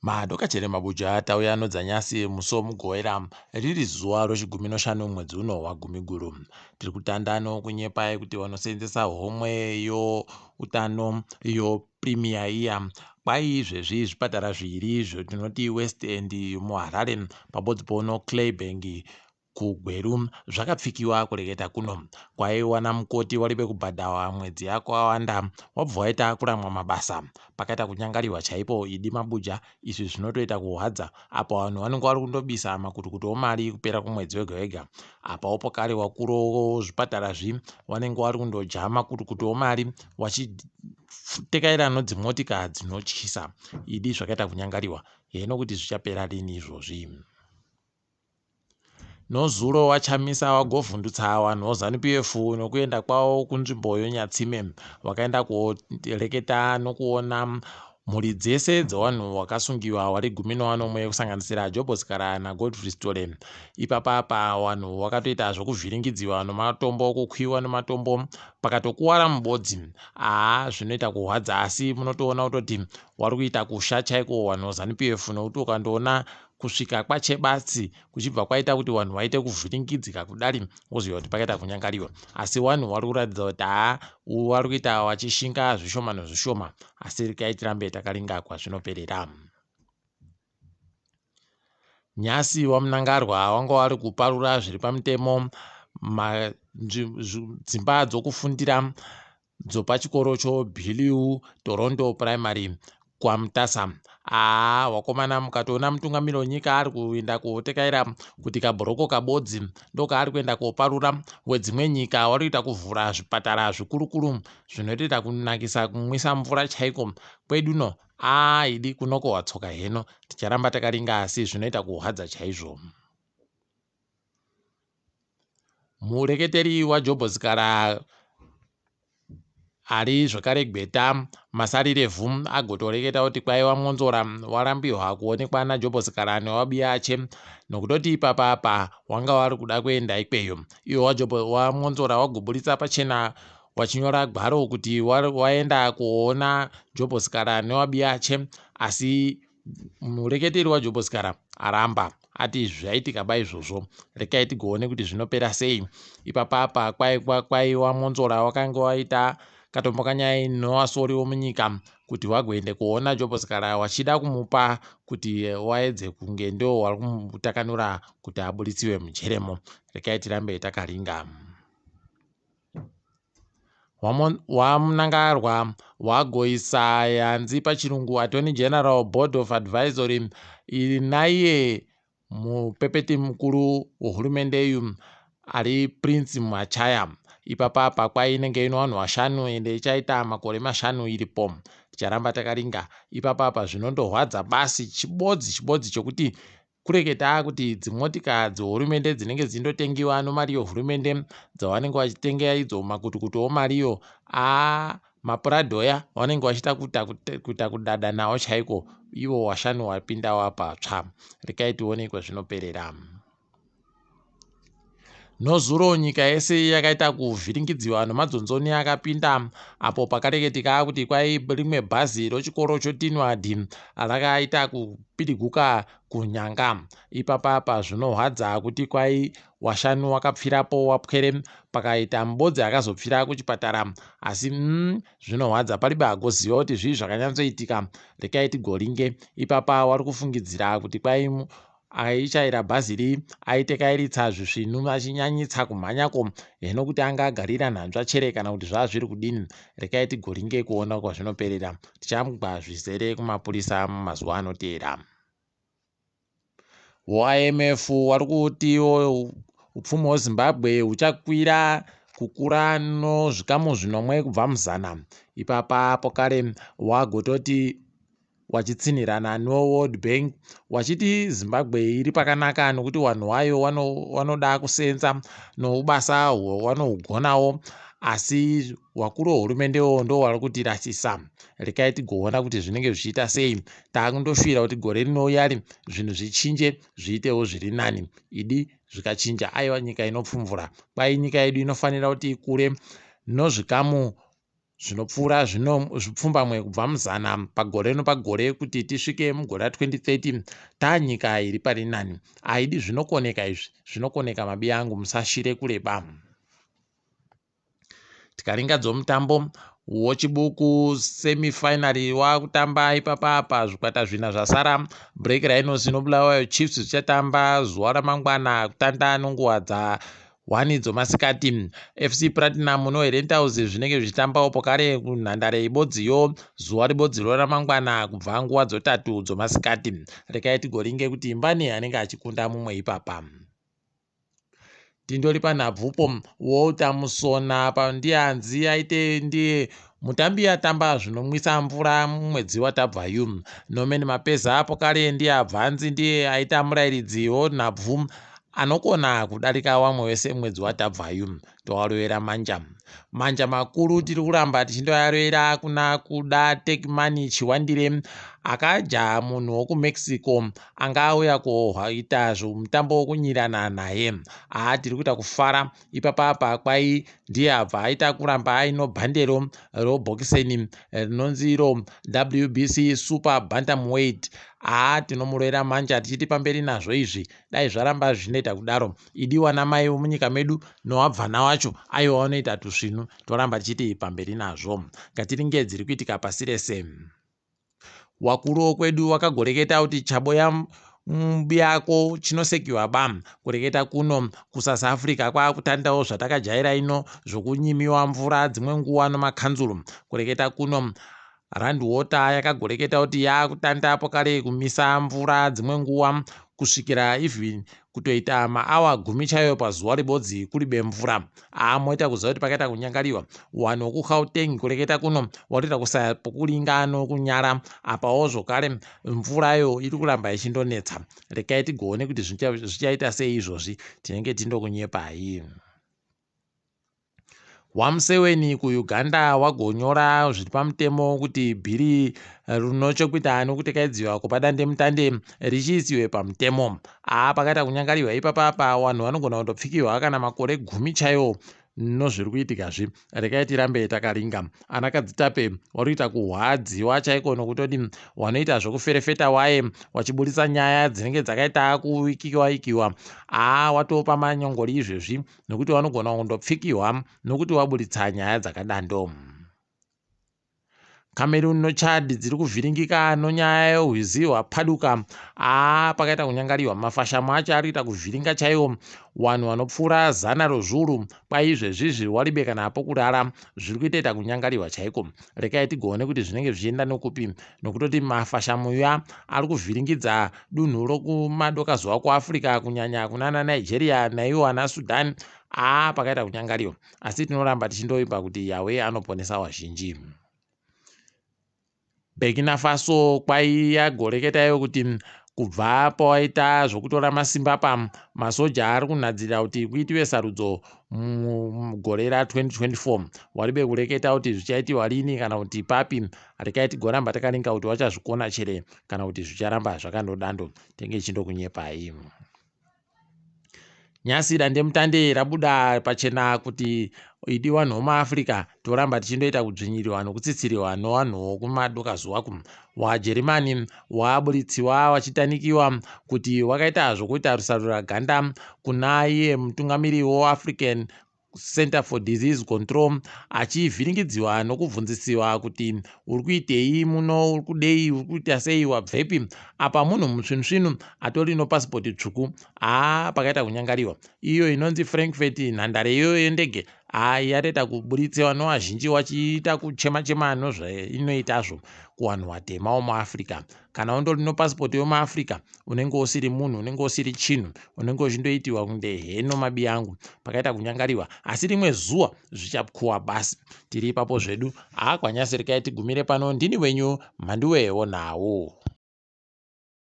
Madokachere mabuja tauya nodzanyasi muso mugoera riri zuva rochiguminoshanu mwedzi uno waGumiguru. Tiri kutandano kunyepai kuti vanosenzesa homwe youtano Premier iya kwai izvezvi zvipatara zviiri zvatinoti West End muHarare pabodzi pono Claybank kuGweru zvakapfikiwa kureketa kuno kwaiwana mukoti waribe kubhadhawa mwedzi yako awanda wabva waita kuramwa mabasa pakaita kunyangariwa chaipo idi mabuja. Izvi zvinotoita kuhwadza apa vanhu vanenge vari kundobisa makutukutu omari kupera kumwedzi wega wega. Apa opokare wakuru zvipatara vanenge vari kundoja makutukutu omari vachitekaira nodzimotika dzinotyisa idi zvakaita kunyangariwa. Heno kuti zvichapera rini izvozvi? Nozuro wachamisa wagovhundutsa vanhu ZANU-PF nokuenda kwavo kunzvimbo yonyatsime wakaenda kureketa nokuona mhuri dzese dzevanhu vakasungiwa vari 11 kusanganisira Jobhosikara naGodfrey Stole. Ipapapa vanhu vakatoita zvokuvhiringidziwa nomatombo, kukwiwa nematombo pakatokuwara mubodzi. Zvinoita kuhwadza, asi munotoona kutoti vari kuita kusha chaiko vanhu ZANU-PF nokuti ukandoona kusvika kwachebatsi kuchibva kwaita kuti vanhu vaite kuvhiringidzika kudari woziva kuti pakaita kunyangariwa. Asi vanhu vari kuratidza kuti vari kuita vachishinga zvishoma nezvishoma, asi rekai tirambe takaringa kwazvinoperera. Nyasi wamunangarwa wanga vari kuparura zviri pamutemo dzimba dzokufundira dzopachikoro choBiliu Toronto Primary kwaMutasa. Wakomana mukatoona mutungamiriri wenyika ari kuenda kotekaira kuti kabhoroko kabodzi ndokaari kuenda koparura. Wedzimwe nyika vari kuita kuvhura zvipatara zvikurukuru zvinotoita kunakisa kumwisa mvura chaiko. Kwedu no idi kunoko watsoka. Heno ticharamba takaringa, asi zvinoita kuhwadza chaizvo. Mureketeri waJobhosikara ari zvakare Gweta Masarirevhu agotoreketa kuti kwaiwa Mwonzora warambiwa kuonekwa naJobhosikara newabiache nokutoti ipapapa wanga wari kuda kuenda ikweyo. Iwo waMwonzora wagoburitsa pachena wachinyora gwaro kuti waenda kuona Jobhosikara newabiache, asi mureketeri waJobhosikara aramba ati zvaitika ba izvozvo rekai tigoone kuti zvinopera sei. Ipapapa kwaiwa Mwonzora wakanga waita katombo kanyai nowasori womunyika kuti wagoende kuona Jobhosikara wachida kumupa kuti waedze kunge ndo wari kumutakanura kuti aburitsiwe mujeremo. Rekai tirambe takaringa. Wamunangarwa wagoisa yanzi pachirungu Attorney General Board of Advisory naiye mupepeti mukuru wehurumende iyu ari Prince Machaya. Ipapapa kwainenge ino vanhu vashanu ende ichaita makore 5 iripo. Ticharamba takaringa. Ipapapa zvinondohwadza basi chibodzi chokuti kureketa kuti dzimotika dzehurumende dzinenge dzindotengiwa nomari yehurumende dzavanenge vachitenga idzo makutukutu omariyo mapuradoya vanenge vachiita kuita kudada nawo chaiko. Ivo washanu wapinda wapatsva. Rekai tione kwazvinoperera. Nozuro nyika yese yakaita kuvhiringidziwa nomadzonzoni akapinda apo pakareketika kuti kwai rimwe bhazi rochikoro choTinward rakaita kupiriguka kunyanga. Ipapapa zvinohwadza kuti kwai washanu wakapfirapo wapwere pakaita mubodzi akazopfira kuchipatara, asi zvinohwadza paribe agoziva kuti zvii zvakanyatsoitika. Rekai tigoringe. Ipapa wari kufungidzira kuti kwai aichaira bhaziri aitekairitsa zvisvinu achinyanyitsa kumhanyako. Heno kuti anga agarira nhanzva chere kana kuti zvazviri kudini. Rekai tigoringe kuona kwazvinoperera. Tichambwa zvizere kumapurisa mumazuva anoteera. IMF vari kuti upfumi hweZimbabwe huchakwira kukura nozvikamu 10 kubva muzana. Ipapa pokare wagototi wachitsinirana noWorld Bank wachiti Zimbabwe iri pakanaka nokuti vanhu vayo vanoda kusenza noubasa wanohugonawo, asi wakuru wehurumende ndo vari kutirasisa. Rekai tigoona kuti zvinenge zvichiita sei. Takundofira kuti gore rinouya zvinhu zvichinje zviitewo zviri nani. Idi zvikachinja aiwa nyika inopfumvura. Kwai nyika yedu inofanira kuti ikure nozvikamu zvinopfuura zvipfumbamwe kubva muzana pagore nopagore kuti tisvike mugore ra2030 tanyika iri pari nani. Haidi zvinokoneka izvi, zvinokoneka mabi angu, musashire kureba. Tikaringadza mutambo wochibuku semifinary wakutamba ipapapa zvikwata zvina zvasara. Black Rhinos inobulawayo Chiefs zvichatamba zuva ramangwana kutanda nenguva dza1 dzomasikati. FC Platinum noHerentals zvinenge zvichitambawo pokare kunhandare ibodziyo zuva ribodziro ramangwana kubva nguva 3 dzomasikati. Rekai tigoringe kuti imbani anenge achikunda mumwe ipapa. Tindori panhabvupo woutamusona pandianzi aite ndiye mutambi atamba zvinomwisa mvura mumwedzi watabvayu. Nomeni Mapeza pokare ndiye abvanzi ndiye aita murairidzi wonhabvu anokona kudarika wamwe wese mwedzi watabvayu. Towarwera manja makuru tiri kuramba tichindoyarwera kuna Kudakwashe Chiwandire akaja munhu wokuMexico anga auya kuita zvomutambo wokunyirana naye. Tiri kuita kufara ipapapa kwai ndiye abva aita kuramba aino bhandero robhokiseni rinonzi iro WBC Bantamweight. Tinomurwera manja tichiti pamberi nazvo izvi dai zvaramba zvinoita kudaro idiwa namai munyika medu nowabvana wacho aiwa wanoita tusvinu, toramba tichiti pamberi nazvo. Ngatiringe dziri kuitika pasi rese. Wakuru kwedu wakagoreketa kuti chaboya yako chinosekiwa ba. Kureketa kuno kuSouth Africa kwakutandawo zvatakajaira ino zvokunyimiwa mvura dzimwe nguva nomakanzuru. Kureketa kuno Randwater yakagoreketa kuti yakutanda pokare kumisa mvura dzimwe nguva kusvikira even kutoita maawa 10 chaiyo pazuva ribodzi kuri bemvura. Moita kuziva kuti pakaita kunyangariwa. Wanhu wokuGauteng kureketa kuno watoita kusaya pokuringa nokunyara apawo zvokare mvurayo iri kuramba ichindonetsa. Rekai tigoone kuti zvichaita sei izvozvi, tinenge tindokunyepai. Wamuseveni kuUganda wagonyora zviri pamutemo kuti bhiri rinochokuita nokutekaidziwa kwepadande mutande richiisiwe pamutemo. Pakaita kunyangariwa ipapapa wanhu vanogona kundopfikirwa kana makore 10 chaiwo nozviri kuitikazvi. Rekai tirambe takaringa. Anakadzitape warikuita kuhwadziwa chaiko nokutoti wanoita zvokuferefeta waye wachiburitsa nyaya dzinenge dzakaita kuikiwa. Watopa manyongori izvezvi nokuti wanogona kundopfikirwa nokuti waburitsa nyaya dzakadando. Cameroon noChad dziri kuvhiringika nonyaya yohwizi hwapaduka. Pakaita kunyangariwa mafashamo acho ari kuita kuvhiringa chaiwo. Wanhu vanopfuura 100 rozviuru kwaizvezvizvi waribe kana pokurara zviri kuita kunyangariwa chaiko. Rekai tigoone kuti zvinenge zvichienda nokupi, nokutoti mafashamo ya ari kuvhiringidza dunhu rokumadokazuva kuAfrica kunyanya kunana Nigeria naiwo ana Sudan. Pakaita kunyangariwa, asi tinoramba tichindoimba kuti Yahweh anoponesa wazhinji. Burkina Faso kwai yagoreketayo kuti kubva pawaita zvokutora masimba masoja ari kunadzira kuti kuitiwe sarudzo mugore ra2024. Waribe kureketa kuti zvichaitiwa rini kana kuti papi. Rekai tigoramba takaringa kuti wachazvikona chere kana kuti zvicharamba zvakandodando, tenge chindokunyepai. Nyasi dande mutande rabuda pachena kuti idiwa nhoma Africa toramba tichindoita kudzvinyirirwa nokutsitsiriwa nowanhu wokumadokazuva waJerimani waburitsiwa wachitanikiwa kuti wakaita zvokuita rusarura ganda kuna iye mutungamiri weAfrican Center for Disease Control achivhiringidziwa nokubvunzisiwa kuti uri kuitei muno, uri kudei, uri kuita sei, wabvepi. Apa munhu musvinusvinu atori nepasipoti tsvuku. Pakaita kunyangariwa iyo inonzi Frankfurt, nhandare iyoyo yendege yatoita kuburitsiwa nowazhinji wachiita kuchema-chema nozvainoitazvo kuwanhu watema womuAfrica. Kana undori nepasipoti yomuAfrica unenge usiri munhu, unenge usiri chinhu, unenge uchindoitiwa kunge heno mabi angu. Pakaita kunyangariwa, asi rimwe zuva zvichakuwa basi. Tiri ipapo zvedu. Kwanyasi rekai tigumire pano. Ndini wenyu Mhanduwe WeNhau.